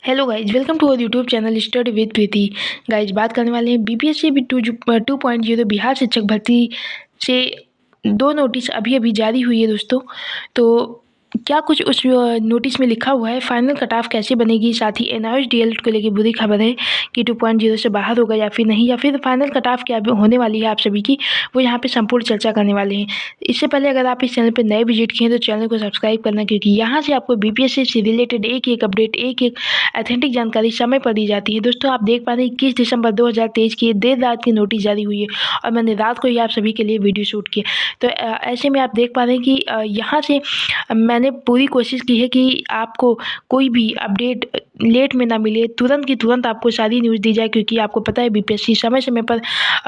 Hello guys, welcome to our YouTube channel study with Preeti. Guys, बात करने वाले हैं बीपीएससी 2.0 बिहार शिक्षक भर्ती से दो नोटिस अभी अभी जारी हुई है दोस्तों। तो क्या कुछ उस नोटिस में लिखा हुआ है, फाइनल कट ऑफ कैसे बनेगी, साथ ही एनआईओएस डीएलएड को लेकर बुरी खबर है कि 2.0 से बाहर होगा या फिर नहीं, या फिर फाइनल कट ऑफ क्या होने वाली है आप सभी की, वो यहाँ पे संपूर्ण चर्चा करने वाले हैं। इससे पहले अगर आप इस चैनल पर नए विजिट किए तो चैनल को सब्सक्राइब करना, क्योंकि यहाँ से आपको बीपीएससी से रिलेटेड एक एक अपडेट, एक एक ऑथेंटिक जानकारी समय पर दी जाती है। दोस्तों, आप देख पा रहे हैं 21 दिसंबर 2023 की देर रात की नोटिस जारी हुई है और मैंने रात को ही आप सभी के लिए वीडियो शूट किया। तो ऐसे में आप देख पा रहे हैं कि यहाँ से मैंने पूरी कोशिश की है कि आपको कोई भी अपडेट लेट में ना मिले, तुरंत की तुरंत आपको सारी न्यूज़ दी जाए, क्योंकि आपको पता है बीपीएससी समय समय पर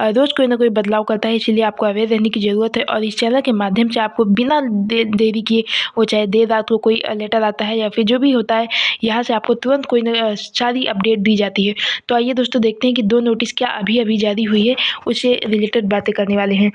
रोज़ कोई ना कोई बदलाव करता है। इसलिए आपको अवेयर रहने की ज़रूरत है और इस चैनल के माध्यम से आपको बिना देरी किए, वो चाहे देर रात को कोई लेटर आता है या फिर जो भी होता है, यहाँ से आपको तुरंत कोई ना सारी अपडेट दी जाती है। तो आइए दोस्तों, देखते हैं कि दो नोटिस क्या अभी अभी जारी हुई है, उससे रिलेटेड बातें करने वाले हैं।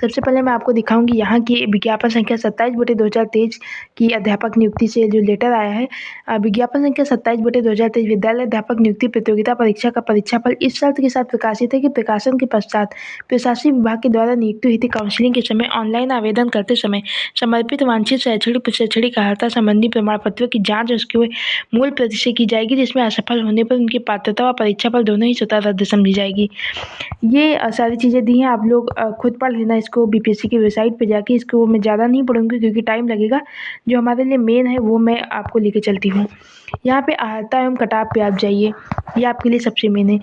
सबसे पहले मैं आपको दिखाऊंगी यहाँ की विज्ञापन संख्या 27/2023 की अध्यापक नियुक्ति से जो लेटर आया है। विज्ञापन संख्या 27/2023 विद्यालय अध्यापक नियुक्ति प्रतियोगिता परीक्षा का परीक्षाफल इस शर्त के साथ प्रकाशित है कि प्रकाशन के पश्चात प्रशासनिक विभाग के द्वारा नियुक्ति हुई थी काउंसिलिंग के समय ऑनलाइन आवेदन करते समय समर्पित वांछित शैक्षणिक अर्हता संबंधी प्रमाण पत्र की जाँच उसके मूल प्रति से की जाएगी, जिसमें असफल होने पर उनकी पात्रता व परीक्षाफल दोनों ही स्वतः रद्द समझी जाएगी। ये सारी चीज़ें दी हैं, आप लोग खुद पढ़ लेना इसको बीपीएससी की वेबसाइट पे जाके। इसको मैं ज़्यादा नहीं पढ़ूँगी क्योंकि टाइम लगेगा। जो हमारे लिए मेन है वो मैं आपको लेके चलती हूँ। यहाँ पे अर्हता एवं कटाव पे आप जाइए, ये आपके लिए सबसे मेन है।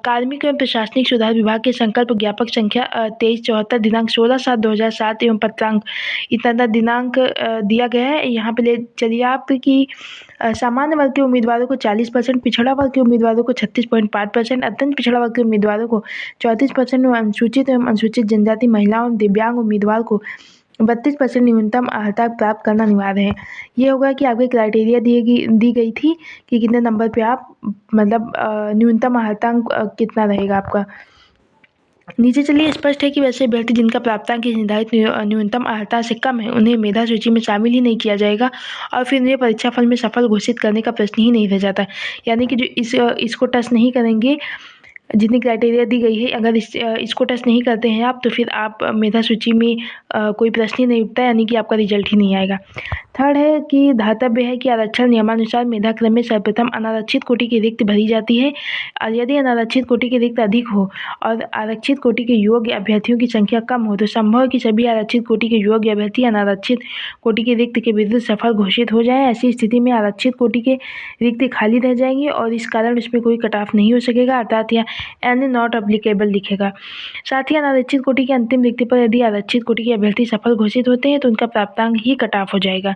कार्मिक एवं प्रशासनिक सुधार विभाग के संकल्प ज्ञापक संख्या 2374 दिनांक 16/7/2007 एवं पत्रांक इतना दिनांक दिया गया है। यहाँ पे ले चलिए आप कि सामान्य वर्ग के उम्मीदवारों को 40%, पिछड़ा वर्ग के उम्मीदवारों को 36.5%, अत्यंत पिछड़ा वर्ग के उम्मीदवारों को 34% और अनुसूचित एवं अनुसूचित जनजाति महिलाओं एवं दिव्यांग उम्मीदवार को 32% न्यूनतम अर्हता प्राप्त करना अनिवार्य है। ये होगा कि आपके क्राइटेरिया दी गई थी कि कितने नंबर पे आप मतलब न्यूनतम अर्हतांक कितना रहेगा आपका। नीचे चलिए, स्पष्ट है कि वैसे अभ्यर्थी जिनका प्राप्तांक की निर्धारित न्यूनतम अर्हता से कम है, उन्हें मेधा सूची में शामिल ही नहीं किया जाएगा और फिर उन्हें परीक्षाफल में सफल घोषित करने का प्रश्न ही नहीं रह जाता। यानी कि जो इसको टच नहीं करेंगे, जितनी क्राइटेरिया दी गई है, अगर इसको टच नहीं करते हैं आप, तो फिर आप मेधा सूची में कोई प्रश्न ही नहीं उठता, यानी कि आपका रिजल्ट ही नहीं आएगा। थर्ड है कि धातव्य है कि आरक्षण नियमानुसार मेधा क्रम में सर्वप्रथम अनारक्षित कोटि की रिक्त भरी जाती है और यदि अनारक्षित कोटि की रिक्त अधिक हो और आरक्षित कोटि के योग्य अभ्यर्थियों की संख्या कम हो, तो संभव है कि सभी आरक्षित कोटि के योग्य अभ्यर्थी अनारक्षित कोटि की रिक्त के विरुद्ध सफल घोषित हो जाए। ऐसी स्थिति में आरक्षित कोटि के रिक्त खाली रह जाएंगी और इस कारण इसमें कोई कट ऑफ नहीं हो सकेगा, अर्थात यहाँ एन नॉट अप्लीकेबल दिखेगा। साथ ही अनारक्षित कोटि की अंतिम रिक्ति पर यदि आरक्षित कोटि के अभ्यर्थी सफल घोषित होते हैं तो उनका प्राप्तांक ही कट ऑफ हो जाएगा।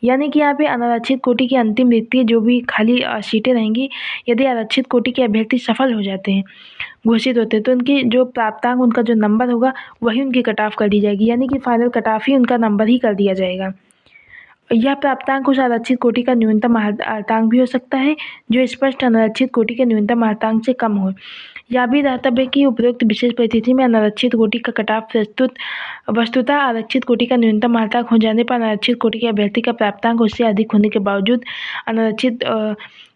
यानी कि यहाँ पे अनारक्षित कोटि की अंतिम रिक्ति जो भी खाली सीटें रहेंगी, यदि आरक्षित कोटि के अभ्यर्थी सफल हो जाते हैं, घोषित होते हैं, तो उनकी जो प्राप्तांक, उनका जो नंबर होगा वही उनकी कट ऑफ कर दी जाएगी, यानी कि फाइनल कट ऑफ ही उनका नंबर ही कर दिया जाएगा। यह प्राप्तांक उस आरक्षित कोटि का न्यूनतम अर्हतांक भी हो सकता है जो स्पष्ट अनारक्षित कोटि के न्यूनतम अर्हतांक से कम हो। यह भी दातव्य की उपरोक्त विशेष परिस्थिति में अनारक्षित कोटि का कट ऑफ वस्तुतः आरक्षित कोटि का न्यूनतम अर्हतांक हो जाने पर अनारक्षित कोटि के अभ्यर्थी का प्राप्तांक उससे अधिक होने के बावजूद अनारक्षित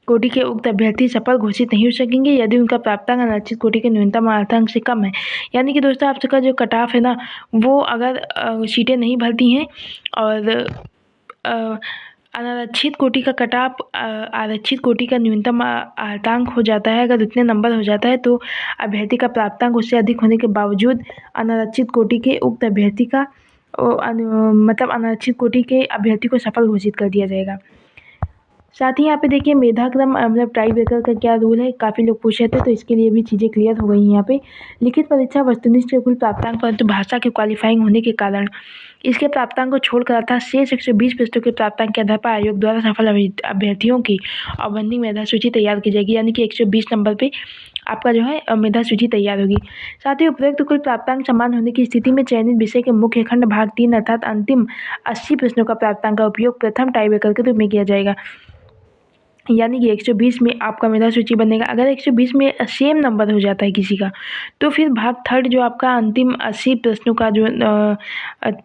कोटि के उक्त अभ्यर्थी सफल घोषित नहीं हो सकेंगे यदि उनका प्राप्तांक अनारक्षित कोटि के न्यूनतम अर्हतांक से कम है। यानी कि दोस्तों, आपका जो कट ऑफ है ना, वो अगर सीटें नहीं भरती हैं और अनारक्षित कोटि का कट ऑफ आरक्षित कोटि का न्यूनतम अर्हतांक हो जाता है, अगर उतने नंबर हो जाता है, तो अभ्यर्थी का प्राप्तांक उससे अधिक होने के बावजूद अनारक्षित कोटि के उक्त अभ्यर्थी का मतलब अनारक्षित कोटि के अभ्यर्थी को सफल घोषित कर दिया जाएगा। साथ ही यहाँ पे देखिए मेधाक्रम मतलब टाई ब्रेकर का क्या रूल है, काफ़ी लोग पूछ रहे थे, तो इसके लिए भी चीज़ें क्लियर हो गई हैं। यहाँ पे लिखित परीक्षा वस्तुनिष्ठ के कुल प्राप्तांक, परंतु भाषा के क्वालिफाइंग होने के कारण इसके प्राप्तांक को छोड़कर अर्थात शेष 120 प्रश्नों के प्राप्तांक के आधार पर आयोग द्वारा सफल अभ्यर्थियों की अवधिक मेधा सूची तैयार की जाएगी, यानी कि 120 नंबर पे आपका जो है मेधा सूची तैयार होगी। साथ ही उपरोक्त कुल प्राप्तांक समान होने की स्थिति में चयनित विषय के मुख्य खंड भाग 3 अर्थात अंतिम 80 प्रश्नों का प्राप्तांक का उपयोग प्रथम टाई ब्रेकर के रूप में किया जाएगा। यानी कि 120 में आपका मेधा सूची बनेगा। अगर 120 में सेम नंबर हो जाता है किसी का, तो फिर भाग थर्ड जो आपका अंतिम 80 प्रश्नों का जो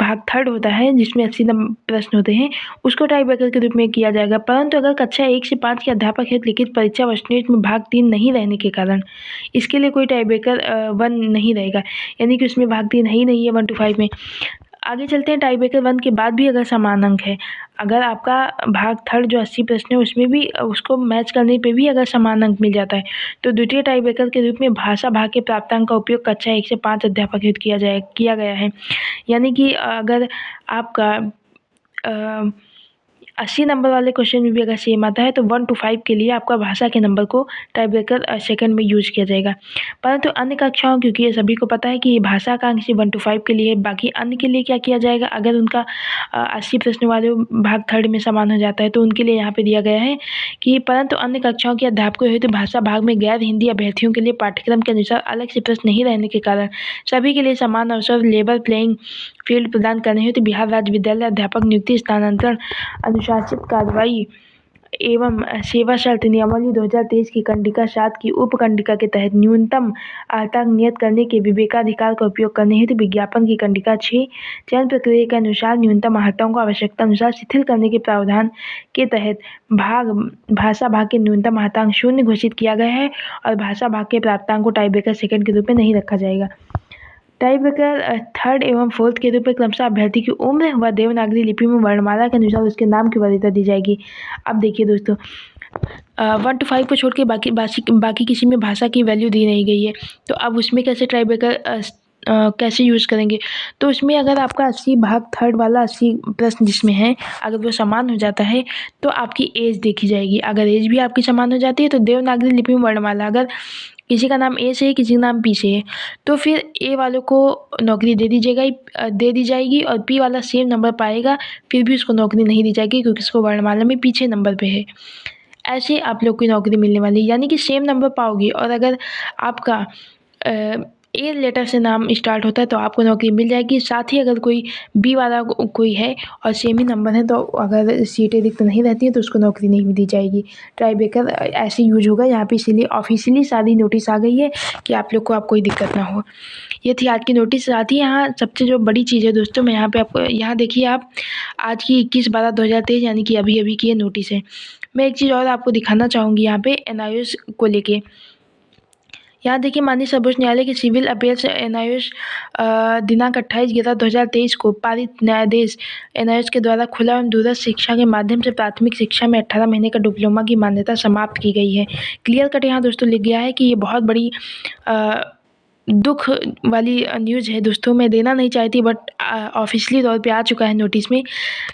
भाग थर्ड होता है जिसमें 80 प्रश्न होते हैं, उसको टाई ब्रेकर के रूप में किया जाएगा। परंतु अगर कक्षा 1 से 5 के अध्यापक हेतु लिखित परीक्षा वेस्टनेज में भाग 3 नहीं रहने के कारण इसके लिए कोई टाई ब्रेकर 1 नहीं रहेगा, यानी कि उसमें भाग 3 है ही नहीं है 1 to 5 में। आगे चलते हैं, टाई ब्रेकर 1 के बाद भी अगर समान अंक है, अगर आपका भाग थर्ड जो 80 प्रश्न है उसमें भी उसको मैच करने पे भी अगर समान अंक मिल जाता है, तो द्वितीय टाई ब्रेकर के रूप में भाषा भाग के प्राप्तांक का उपयोग कक्षा 1 से 5 अध्यापक हेतु किया गया है। यानी कि अगर आपका 80 नंबर वाले क्वेश्चन में भी अगर सेम आता है, तो 1 to 5 के लिए आपका भाषा के नंबर को टाई ब्रेकर सेकंड में यूज किया जाएगा। परंतु अन्य कक्षाओं, क्योंकि ये सभी को पता है कि ये भाषा का अंक 1 to 5 के लिए है, बाकी अन्य के लिए क्या किया जाएगा, अगर उनका 80 प्रश्न वाले भाग थर्ड में समान हो जाता है, तो उनके लिए यहाँ पे दिया गया है कि परंतु अन्य कक्षाओं के अध्यापकों हेतु भाषा भाग में गैर हिंदी अभ्यर्थियों के लिए पाठ्यक्रम के अनुसार अलग से प्रश्न नहीं रहने के कारण सभी के लिए समान अवसर लेवल प्लेइंग फील्ड प्रदान करने हेतु बिहार राज्य विद्यालय अध्यापक नियुक्ति स्थानांतरण अनुशासित कार्रवाई एवं सेवा शर्त नियमावली 2023 की कंडिका 7 की उप कंडिका के तहत न्यूनतम अर्हता नियत करने के विवेकाधिकार का उपयोग करने हेतु विज्ञापन की कंडिका 6 चयन प्रक्रिया के अनुसार न्यूनतम अर्हताओं को आवश्यकता अनुसार शिथिल करने के प्रावधान के तहत भाषा भाग के न्यूनतम अर्हतांक 0 घोषित किया गया है और भाषा भाग के प्राप्तांक को टाई ब्रेकर सेकंड के रूप में नहीं रखा जाएगा। टाई ब्रेकर थर्ड एवं फोर्थ के रूप में क्रमशः अभ्यर्थी की उम्र व देवनागरी लिपि में वर्णमाला के अनुसार उसके नाम की वरीयता दी जाएगी। अब देखिए दोस्तों, 1 to 5 को छोड़ के बाकी किसी में भाषा की वैल्यू दी नहीं गई है, तो अब उसमें कैसे टाई ब्रेकर कैसे यूज़ करेंगे, तो उसमें अगर आपका 80 भाग थर्ड वाला 80 प्रश्न जिसमें है, अगर वो समान हो जाता है, तो आपकी एज देखी जाएगी। अगर एज भी आपकी समान हो जाती है, तो देवनागरी लिपि में वर्णमाला, अगर किसी का नाम ए से है, किसी का नाम पी से है, तो फिर ए वालों को नौकरी दे दी जाएगी और पी वाला सेम नंबर पाएगा, फिर भी उसको नौकरी नहीं दी जाएगी क्योंकि उसको वर्णमाला में पीछे नंबर पे है। ऐसे आप लोग को नौकरी मिलने वाली है, यानी कि सेम नंबर पाओगे। और अगर आपका ए लेटर से नाम स्टार्ट होता है तो आपको नौकरी मिल जाएगी। साथ ही अगर कोई बी वाला कोई है और सेम ही नंबर है, तो अगर सीटें रिक्त नहीं रहती हैं तो उसको नौकरी नहीं दी जाएगी। टाई ब्रेकर ऐसे यूज होगा यहाँ पे, इसीलिए ऑफिशियली सारी नोटिस आ गई है कि आप लोग को अब कोई दिक्कत ना हो। ये थी आज की नोटिस। साथ ही यहाँ सबसे जो बड़ी चीज़ है दोस्तों, मैं यहाँ पे आपको यहाँ देखिए, आप आज की 21/12/2023 यानी कि अभी की ये नोटिस है। मैं एक चीज़ और आपको दिखाना चाहूँगी यहाँ पे NIOS को लेके। यहाँ देखिए, माननीय सर्वोच्च न्यायालय के सिविल अपील्स NIOS दिनांक 28/11/2023 को पारित न्यायाधीश NIOS के द्वारा खुला एवं दूरस्थ शिक्षा के माध्यम से प्राथमिक शिक्षा में 18 महीने का डिप्लोमा की मान्यता समाप्त की गई है। क्लियर कट यहाँ दोस्तों लिख गया है कि ये बहुत बड़ी दुख वाली न्यूज़ है दोस्तों। मैं देना नहीं चाहती, बट ऑफिशियली तौर पे आ चुका है नोटिस में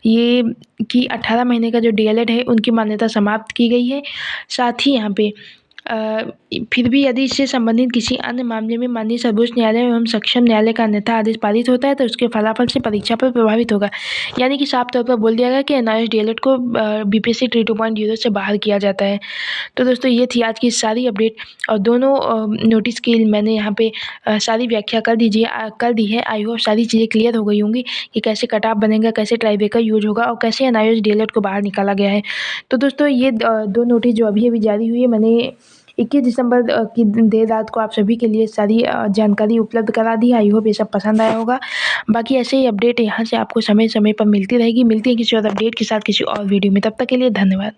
ये कि 18 महीने का जो DLED है उनकी मान्यता समाप्त की गई है। साथ ही यहाँ पे फिर भी यदि इससे संबंधित किसी अन्य मामले में माननीय सर्वोच्च न्यायालय एवं सक्षम न्यायालय का अन्यथा आदेश पारित होता है तो उसके फलाफल से परीक्षा पर प्रभावित होगा। यानी कि साफ तौर पर बोल दिया गया कि NIOS DLED को BPSC 2.0 से बाहर किया जाता है। तो दोस्तों, ये थी आज की सारी अपडेट और दोनों नोटिस की मैंने यहाँ पे सारी व्याख्या कर दी है। आई होप सारी चीज़ें क्लियर हो गई होंगी कि कैसे कट ऑफ बनेगा, कैसे टाई ब्रेकर यूज होगा और कैसे NIOS DLED को बाहर निकाला गया है। तो दोस्तों, ये दो नोटिस जो अभी जारी हुई है, मैंने 21 दिसंबर की देर रात को आप सभी के लिए सारी जानकारी उपलब्ध करा दी। आई होप ये सब पसंद आया होगा। बाकी ऐसे ही अपडेट यहाँ से आपको समय समय पर मिलती रहेगी। मिलती है किसी और अपडेट के साथ किसी और वीडियो में, तब तक के लिए धन्यवाद।